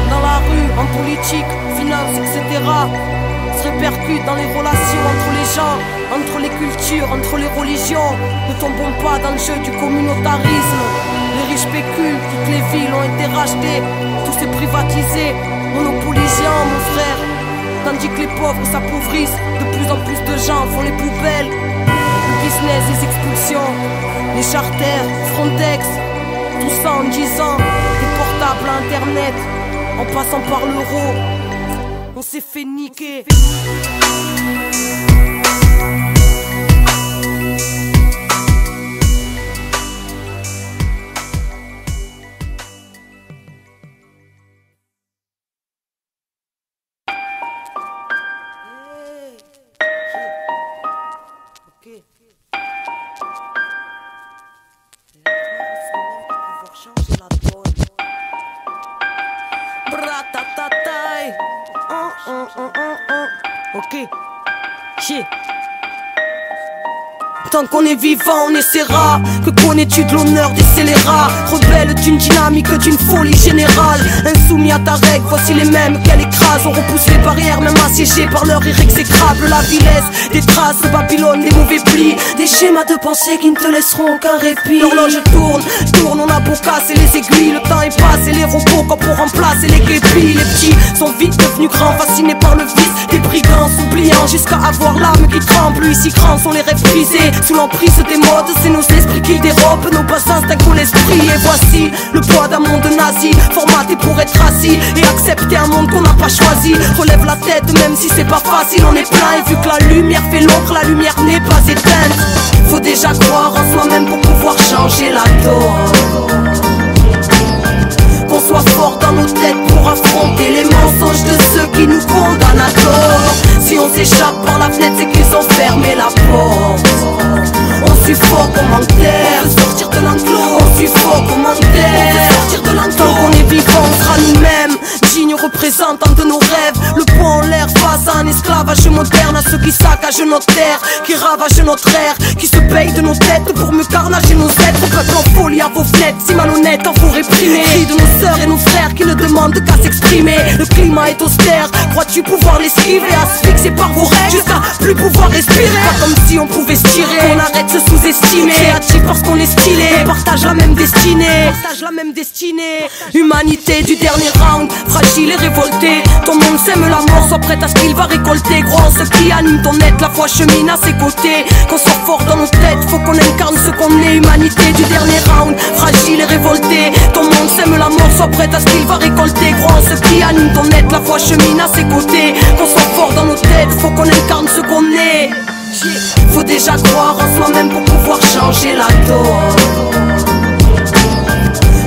dans la rue, en politique, finance, etc. Se répercute dans les relations entre les gens, entre les cultures, entre les religions. Ne tombons pas dans le jeu du communautarisme. Les riches spéculent, toutes les villes ont été rachetées, tout s'est privatisé, monopolisant mon frère. Tandis que les pauvres s'appauvrissent, de plus en plus de gens font les poubelles. Le business, les expulsions, les charters, Frontex, tout ça en 10 ans. Des portables à internet, en passant par l'euro, on s'est fait niquer. Ok, yeah. Tant qu'on est vivant, on essaiera. Que connais-tu de l'honneur des scélérats? Rebelle d'une dynamique, d'une folie générale. Insoumis à ta règle, voici les mêmes qu'elle écrase. On repousse les barrières, même assiégés par leur irexécrable. La vilesse, des traces, Babylone, des mauvais plis. Des schémas de pensée qui ne te laisseront aucun répit. L'horloge tourne, tourne, on a beau casser les aiguilles. Le temps est passé, les robots quand pour remplacer les képis. Les petits sont vite devenus grands, fascinés par le vice des brigands, s'oubliant jusqu'à avoir l'âme qui tremble. Ici grands sont les rêves brisés. Sous l'emprise des modes, c'est nos esprits qui dérobent nos bassins d'un coup l'esprit. Et voici le poids d'un monde nazi, formaté pour être assis et accepter un monde qu'on n'a pas choisi. Relève la tête même si c'est pas facile, on est plein. Et vu que la lumière fait l'ombre, la lumière n'est pas éteinte. Faut déjà croire en soi-même pour pouvoir changer la donne. Qu'on soit fort dans nos têtes pour affronter les mensonges de ceux qui nous condamnent à tort. Si on s'échappe par la fenêtre, c'est qu'ils ont fermé la porte. On suffoque au commentaire, sortir de l'enclos. On suffoque au commentaire, sortir de l'enclos. Tant qu'on est vivant, on sera nous-mêmes, dignes représentants de nos rêves. Le poing en l'air face à un esclavage moderne. À ceux qui saccagent notre terre, qui ravagent notre air, qui se payent de nos têtes pour mieux carnager nos êtres. Peuple en folie à vos fenêtres, si malhonnête, en vous réprimer. Cris de nos sœurs et nos frères qui ne demandent qu'à s'exprimer. Le climat est austère, crois-tu pouvoir l'esquiver? Asphyxié par vos règles, jusqu'à plus pouvoir respirer. Pas comme si on pouvait se tirer, on arrête de se sous-estimer. Créatif parce qu'on est stylé, on partage la même destinée. Humanité du dernier round, fragile et révolté. Ton monde sème la mort, sois prête à ce qu'il va récolter. Crois en ce qui anime ton être, la foi chemine à ses côtés. Qu'on soit fort dans nos têtes, faut qu'on incarne ce qu'on est. Humanité du dernier round, fragile et révolté. Ton monde sème la mort, sois prête à ce qu'il va récolter. Crois en ce qui anime ton être, la foi chemine à ses côtés. Qu'on soit fort dans nos têtes, faut qu'on incarne ce qu'on est. Faut déjà croire en soi-même pour pouvoir changer la donne.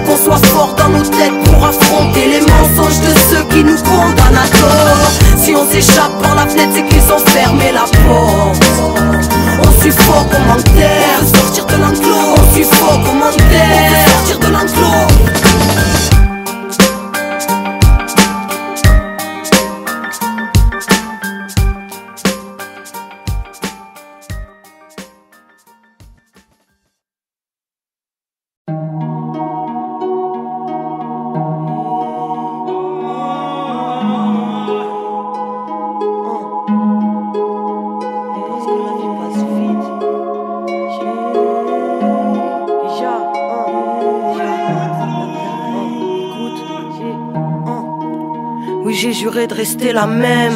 Qu'on soit fort dans nos têtes pour affronter les mensonges de ceux qui nous condamnent à tort. Si on s'échappe par la fenêtre, c'est qu'ils ont fermé la porte. On suffoque au commentaire, sortir de l'enclos. On suffoque au commentaire, sortir de l'enclos. J'ai juré de rester la même.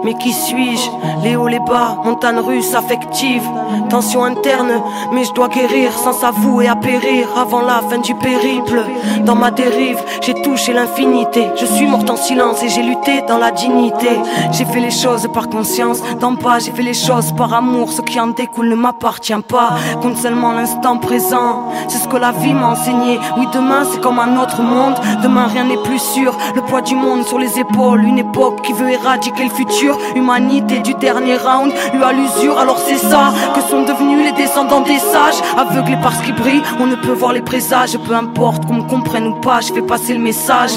Mais qui suis-je? Les hauts, les bas, montagne russe affective. Tension interne, mais je dois guérir sans s'avouer à périr avant la fin du périple. Dans ma dérive, j'ai touché l'infinité. Je suis morte en silence et j'ai lutté dans la dignité. J'ai fait les choses par conscience, d'en bas j'ai fait les choses par amour. Ce qui en découle ne m'appartient pas, compte seulement l'instant présent. C'est ce que la vie m'a enseigné. Oui, demain c'est comme un autre monde. Demain rien n'est plus sûr. Le poids du monde sur les épaules, une époque qui veut éradiquer le futur. nature. Humanité du dernier round, lui à l'usure, alors c'est ça que sont devenus les descendants des sages. Aveuglés parce qu'ils brillent, on ne peut voir les présages. Peu importe qu'on me comprenne ou pas, je fais passer le message.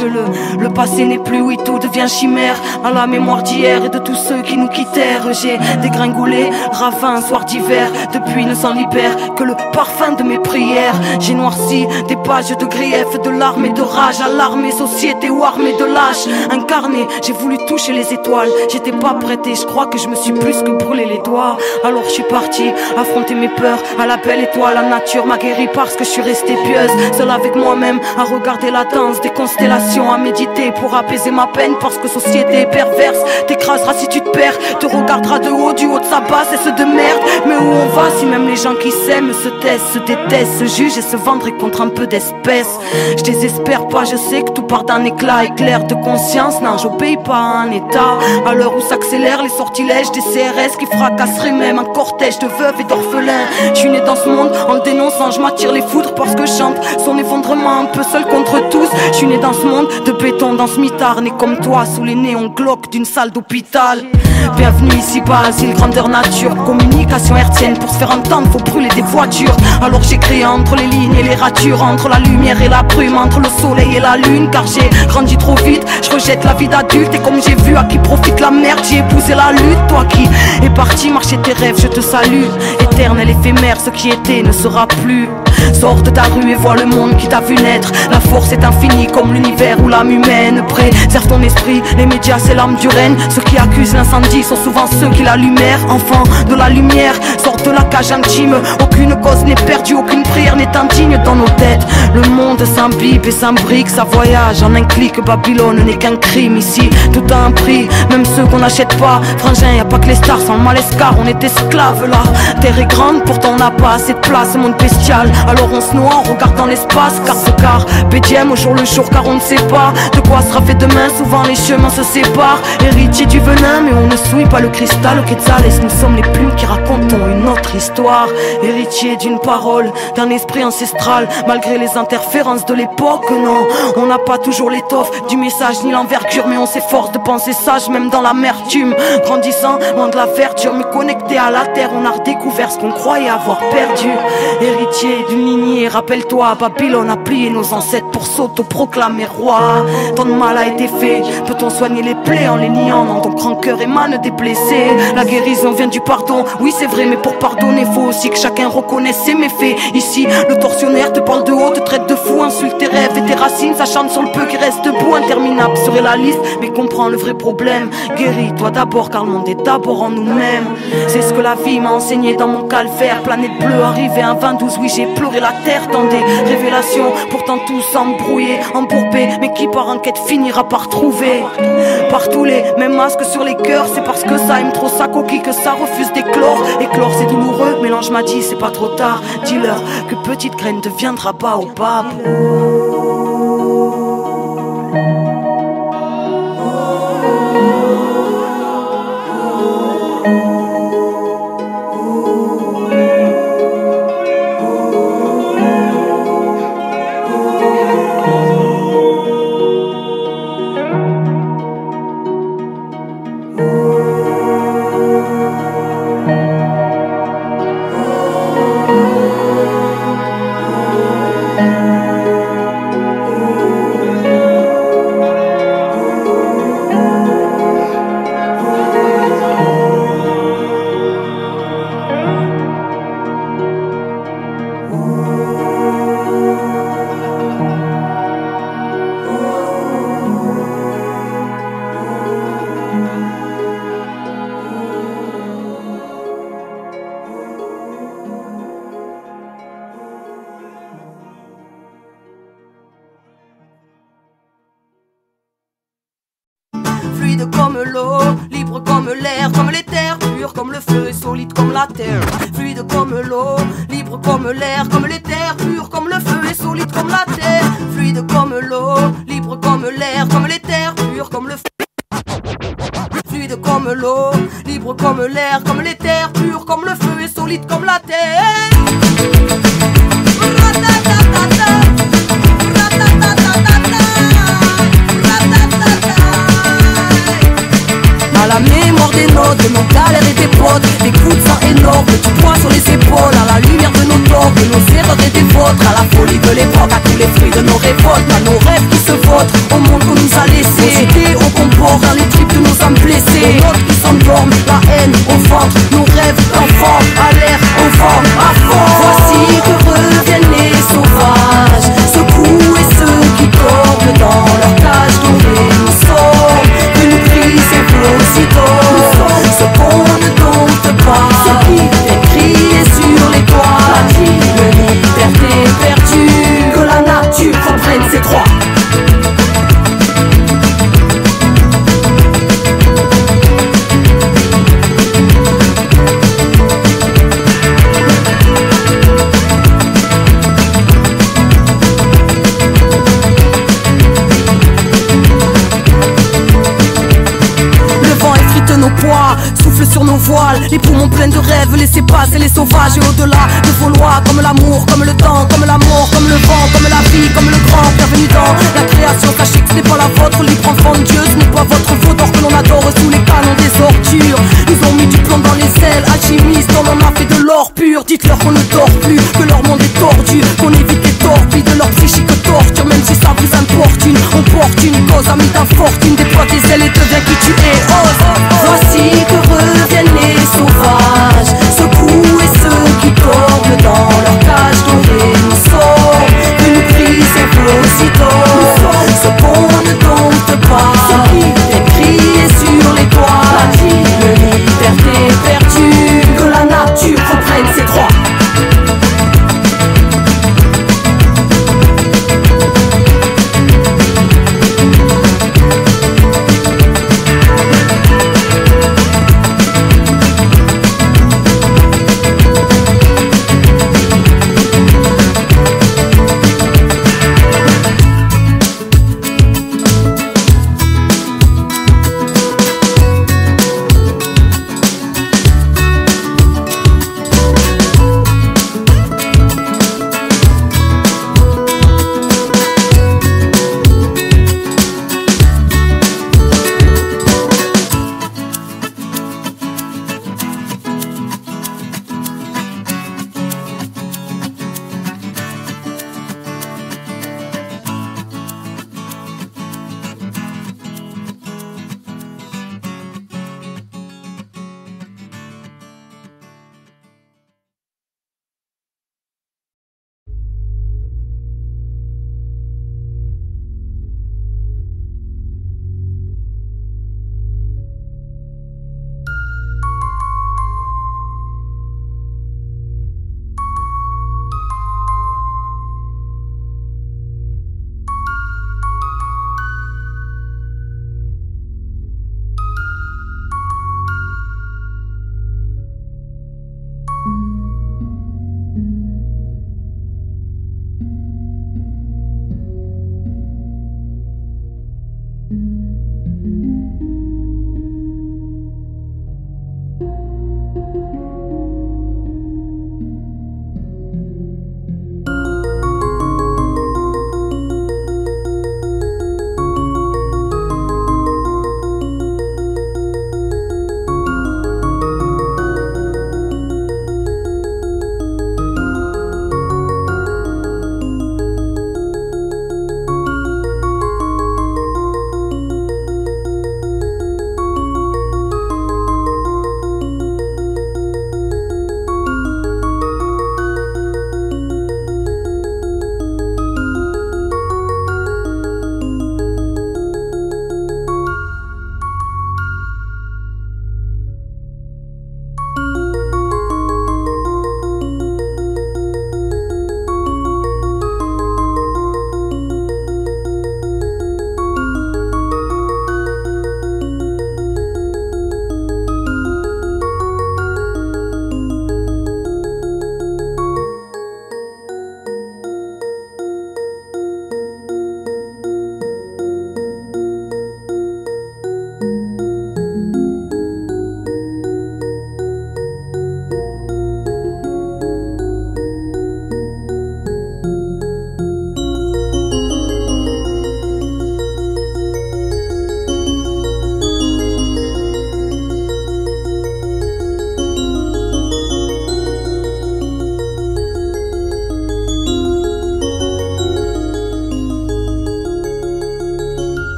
Le passé n'est plus, oui, tout devient chimère. Dans la mémoire d'hier et de tous ceux qui nous quittèrent, j'ai dégringolé, ravin un soir d'hiver. Depuis ne s'en libère que le parfum de mes prières. J'ai noirci des pages de griefs, de larmes et de rage. Alarmée, société ou armée de lâches. Incarné, j'ai voulu toucher les étoiles. J'étais pas prête et je crois que je me suis plus que brûlé les doigts. Alors je suis partie affronter mes peurs à la belle étoile. La nature m'a guéri parce que je suis restée pieuse. Seule avec moi-même à regarder la danse des constellations, à méditer pour apaiser ma peine. Parce que société perverse t'écrasera si tu te perds. Te regardera de haut, du haut de sa bassesse de merde. Mais où on va si même les gens qui s'aiment se taisent, se détestent, se jugent et se vendraient contre un peu d'espèces? Je désespère pas, je sais que tout part d'un éclat éclair de conscience. Non, j'obéis pas à un état. À l'heure où s'accélèrent les sortilèges des CRS qui fracasseraient même un cortège de veuves et d'orphelins. Je suis né dans ce monde en le dénonçant, je m'attire les foudres parce que je chante son effondrement un peu seul contre tous. Je suis né dans ce monde de béton, dans ce mitard, né comme toi sous les néons glauques d'une salle d'hôpital. Bienvenue ici bas, asile grandeur nature. Communication hertzienne, pour se faire entendre faut brûler des voitures. Alors j'écris entre les lignes et les ratures, entre la lumière et la brume, entre le soleil et la lune. Car j'ai grandi trop vite, je rejette la vie d'adulte. Et comme j'ai vu à qui profite la merde, j'ai épousé la lutte. Toi qui es parti marcher tes rêves, je te salue. Éternel, éphémère, ce qui était ne sera plus. Sors de ta rue et vois le monde qui t'a vu naître. La force est infinie comme l'univers ou l'âme humaine. Préserve ton esprit, les médias c'est l'arme du règne. Ceux qui accusent l'incendie sont souvent ceux qui l'allumèrent. Enfant de la lumière, sors de la cage intime. Aucune cause n'est perdue, aucune prière n'est indigne dans nos têtes. Le monde s'imbibe et s'imbrique, ça voyage en un clic. Babylone n'est qu'un crime ici, tout a un prix, même ceux qu'on n'achète pas. Frangin, y a pas que les stars sans le malaise car on est esclaves là. Terre est grande, pourtant on n'a pas assez de place, monde bestial. Alors on se noie en regardant l'espace, car ce car BDM au jour le jour, car on ne sait pas de quoi sera fait demain. Souvent les chemins se séparent, héritier du venin, mais on ne souille pas le cristal. Au Quetzales, nous sommes les plumes qui racontons une autre histoire. Héritier d'une parole, d'un esprit ancestral, malgré les interférences de l'époque. Non, on n'a pas toujours l'étoffe du message ni l'envergure, mais on s'efforce de penser sage même dans l'amertume. Grandissant, loin de la verdure, mais connecté à la terre, on a redécouvert ce qu'on croyait avoir perdu. Héritier d'une lignée, rappelle-toi, Babylone a plié nos ancêtres pour s'auto-proclamer roi. Tant de mal a été fait, peut-on soigner les plaies en les niant? Non, ton grand cœur émane des blessés. La guérison vient du pardon, oui c'est vrai, mais pour pardonner faut aussi que chacun reconnaisse ses méfaits. Ici, le tortionnaire te parle de haut, te traite de fou, insulte tes rêves et tes racines, ça chante sur le peu qui reste debout. Interminable serait la liste, mais comprends le vrai problème. Guéris-toi d'abord, car le monde est d'abord en nous-mêmes. C'est ce que la vie m'a enseigné dans mon calvaire. Planète bleue, arrivé un 22, oui j'ai pleuré la terre dans des révélations. Pourtant tous embrouillés, embourbés, mais qui par enquête finira par trouver. Partout les mêmes masques sur les cœurs, c'est parce que ça aime trop sa coquille que ça refuse d'éclore. Éclore c'est douloureux, mélange m'a dit c'est pas trop tard. Dis-leur que petite graine deviendra baobab. Fluide comme l'eau, libre comme l'air, comme les terres, pur comme le feu et solide comme la terre. Fluide comme l'eau, libre comme l'air, comme les terres, pur comme le feu et solide comme la terre. Fluide comme l'eau, libre comme l'air, comme les terres, pur comme le feu. Fluide comme l'eau, libre comme l'air, comme les terres, pur comme le feu et solide comme la terre. À la mémoire l'orgue, du poids sur les épaules, à la lumière de nos torts, de nos erreurs et des vôtres, à la folie de l'époque, à tous les fruits de nos révoltes, à nos rêves qui se votent, au monde qu'on nous a laissé, nos idées au comport, dans les tripes de nos âmes blessées, nos notes qui s'endorment, la haine au ventre, nos rêves d'enfants, à l'air, au vent, à fond. Voici que reviennent les sauvages, ceux coups et ceux qui dorment dans leur cage dorée. Nous sommes venus briser vos idoles, ce qu'on ne dompte pas, ce qui est crié sur les toits, la vie de liberté perdue, que la nature reprenne ses droits. Souffle sur nos voiles, les poumons pleins de rêves, laissez passer les sauvages et au-delà de vos lois, comme l'amour, comme le temps, comme la mort, comme le vent, comme la vie, comme le grand. Bienvenue dans la création, sachez que ce n'est pas la vôtre, libre enfant de Dieu, ce n'est pas votre faute, or que l'on adore sous les canons des ordures. Nous ont mis du plomb dans les ailes, alchimistes, on en a fait de l'or pur. Dites-leur qu'on ne dort plus, que leur monde est tordu, qu'on évite les torpilles de leur psychique torture, même si ça vous importune. On porte une cause, ami d'infortune, déploie tes ailes et deviens qui tu es. Voici que reviennent les sauvages, ceux coups et ceux qui dorment dans leur cage dorée. Nous sommes venus briser vos idoles, ce qu'on ne dompte pas, ce qui est crié sur les toits, la vie de liberté perdue, que la nature reprenne ses droits.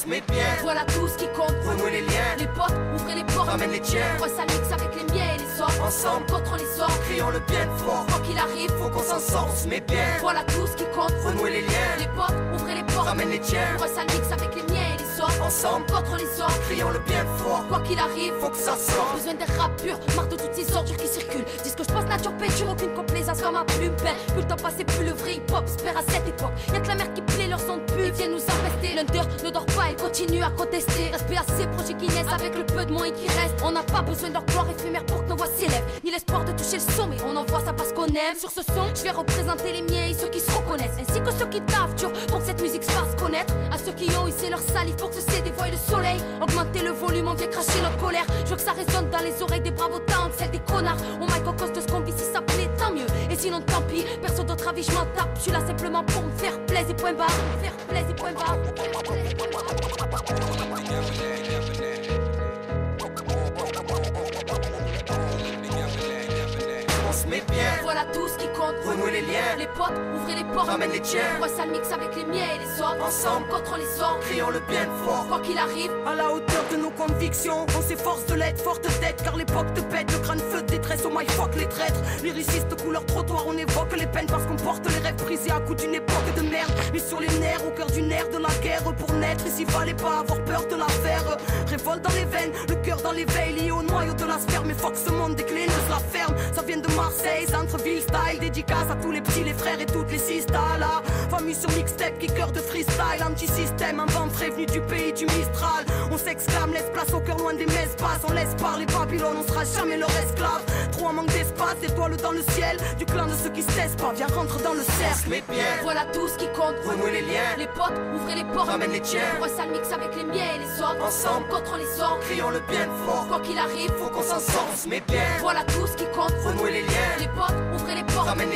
se met bien. Voilà tout ce qui compte. Renouer les liens. Les potes, ouvrez les portes. Ramène les tiens. Vois ça mix avec les miens et les autres. Ensemble, contre les autres. crions le bien fort. Quoi qu'il arrive, faut qu'on s'en sorte, on se met bien. Voilà tout ce qui compte. Renouer les liens. Les potes, ouvrez les portes. Ramène les tiens. Vois ça mix avec les miens et les autres. Ensemble, contre les autres. crions le bien fort. Quoi qu'il arrive, faut que ça sorte. Besoin des rap purs, marre de toutes ces ordures qui circulent. Dis que je pense nature peinture, aucune complaisance comme ma plume. Plus le temps passé, plus le vrai hip-hop espère à cette époque. Y'a que la mère qui plaît leur son de pute. Ils viennent nous empester. L'Under ne dort pas, elle continue à contester. Respect à ces projets qui naissent avec le peu de moyens qui reste. On n'a pas besoin de leur gloire éphémère pour que nos voix s'élèvent, ni l'espoir de toucher le sommet. On envoie ça parce qu'on aime. Sur ce son, je vais représenter les miens et ceux qui se reconnaissent, ainsi que ceux qui taffent dur pour que cette musique se fasse connaître. À ceux qui ont hissé leur salive pour que ce CD voie le soleil. Augmenter le volume, on vient cracher notre colère. Je veux que ça résonne dans les oreilles des bravos tanks, celles des connards. On mic en cause de ce qu'on vit, si ça plaît, tant mieux. Et sinon tant pis, perso d'autre avis, je m'en tape. Je suis là simplement pour me faire plaisir, point barre. Faire plaisir, point barre. On se met bien. Voilà tout ce qui compte. Renouer les liens. Les potes, ouvrez les portes. Ramène les tiens. Vois ça mix avec les miens et les autres. Ensemble, contre les autres. crions le bien fort. Quoi qu'il arrive, à la hauteur de nos convictions, on s'efforce de l'être, forte tête, car l'époque te pète. Le crâne feu de détresse, oh my fuck les traîtres. Lyriciste couleur trottoir, on évoque les peines parce qu'on porte les rêves brisés à coups d'une époque de merde. Mais sur les nerfs, au cœur du nerf de la guerre, pour naître, ici fallait pas avoir peur de la faire. Révolte dans les veines, le cœur dans l'éveil, lié au noyau de la sphère. Mais fuck ce monde décliné, se la ferme. Ça vient de Marseille, centre-ville style, dédicace à tous les petits, les frères et toutes les sistas là. Famille sur mixtape, qui cœur de freestyle, anti-système, un vent frais venu du pays du Mistral. On s'exclame, laisse place au cœur loin des messes basses. On laisse parler Babylone, on sera jamais leur esclave. Trop en manque d'espace, étoiles dans le ciel. Du clan de ceux qui se taisent pas, viens rentre dans le cercle. Mais bien, voilà tout ce qui compte. Renouer les liens. Les potes, ouvrez les portes. Ramène les tiens. Vois ça mix avec les miens et les autres. Ensemble, contre les autres. crions le bien fort. Quoi qu'il arrive, faut qu'on s'en sorte, on se met bien. Voilà tout ce qui compte. Renouer les liens. Les potes, ouvrez les portes. Ramène les